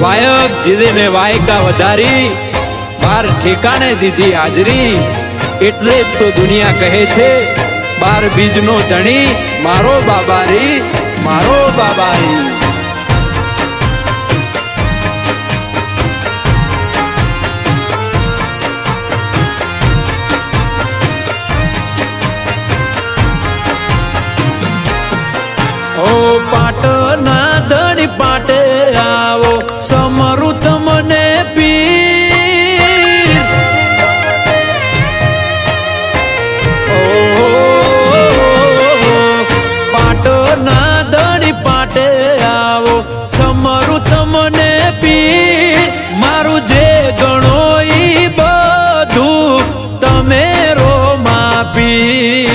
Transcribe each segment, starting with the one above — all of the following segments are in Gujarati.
વાયક જીદે ને વાયકા વધારી, બાર ઠેકાણે દીધી હાજરી, એટલે જ તો દુનિયા કહે છે 12 બીજનો ધણી મારો બાબારી, મારો બાબારી. ઓ પાટના ધણી પાટે આવો, સમરું તમને પીર. ઓ પાટના ધણી પાટે આવો, સમરું તમને પીર. મારું જે ગણો ઈ બધું તમે રો માપી.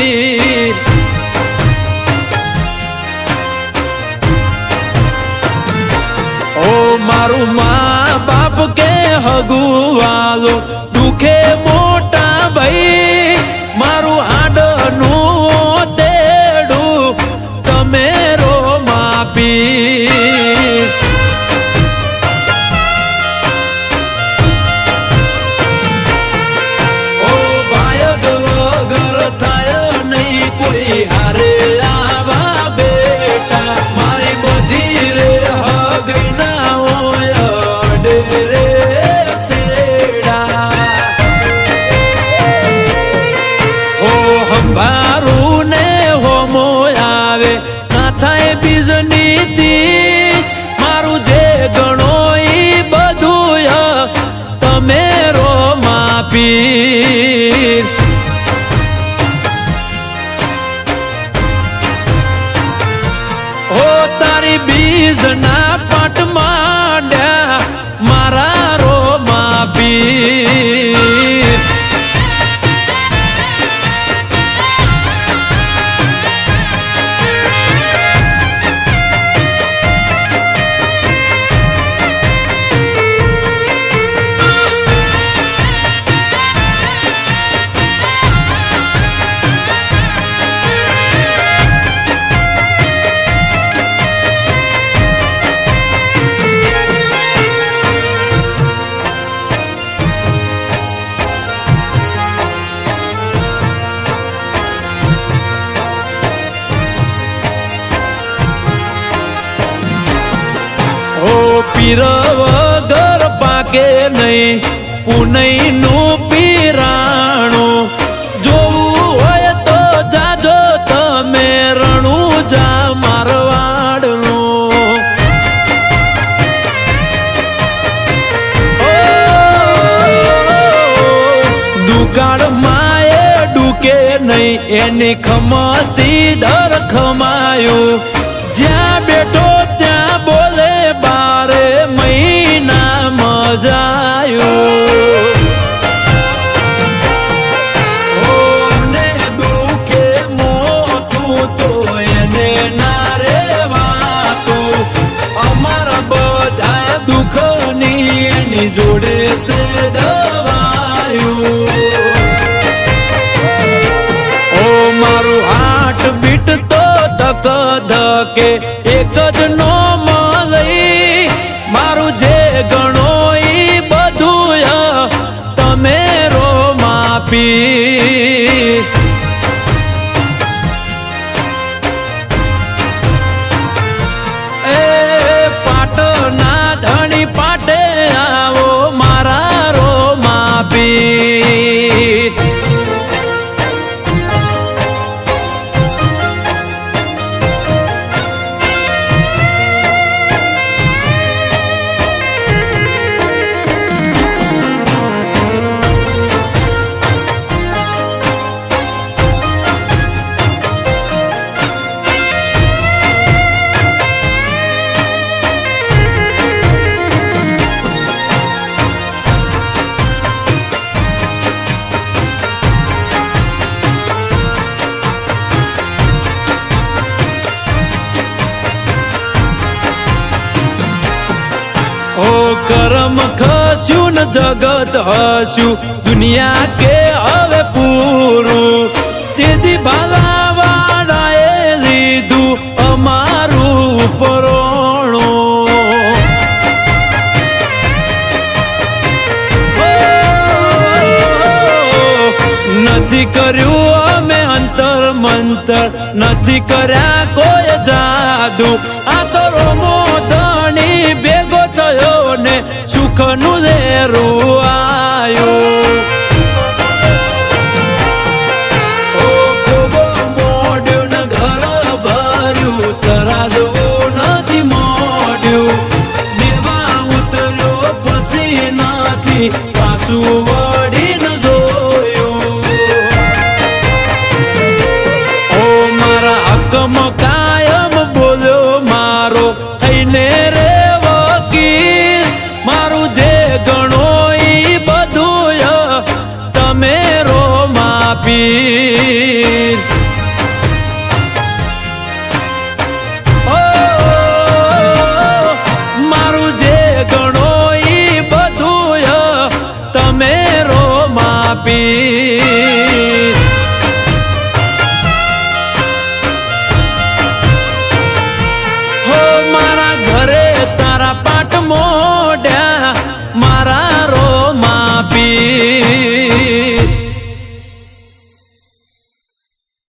મારું મા બાપ કે હગુવાલો, દુખે મોટા ભાઈ, મારું આડનું તેડું તમે રો માપી. ઓ ભાયગ વગર થાય નહીં કોઈ હારે આવા બેટા, મારી બધી રે હગના ભારું ને હોમો આવે, ના થાય બીજનીથી. મારું જે ગણો ઈ બધું તમે રો માપી. હો તારી બીજના પાટ માંડ્યા મારા રો માપી. પીર વગર પાકે નહીં પુનઈનું પીરાણું, જોવું હોય તો જાજો તમે રણુજા મારવાડનું. દુકાળ માએ ડૂકે નહીં એની ખમતી દર ખમાયું, જ્યાં બેઠો ત્યાં બોલે 12 મહિના મજાયું. ઓને દુખે મોટું તો એને ના રેવાતું, અમારા બધા દુઃખની એની જોડે છે દવાયું. ઓ મારું હાટ બીટ તો ધક ધકે એક જ નો મળઈ, મારું જે ગણો ઈ બધું તમે રો માપી. એ પાટના ધણી પાટે ધર્મ ખસ્યું ને જગત હસ્યું, દુનિયા કે હવે પૂરું. તેથી ભાલાવાળાએ લીધું અમારું પરોણું. નથી કર્યું અમે અંતર મંતર, નથી કર્યા કોઈ જાદુ. આ તો રોમો ધણી ભેગો થયો ને સુખનું લેરું આયું. મોડ્યું ને ઘર ભર્યું, તરાજવું નથી મોડ્યું. દેવા ઉતર્યો પછી નથી પાછું વળીને જોયું. ઓ મારા હકમ કાયમ બોલ્યો મારો થઈને રે વકીલ. મારું જે ગણો ઈ બધું તમે રો માપી. મારું જે ગણો ઈ બધું તમે રો માપી.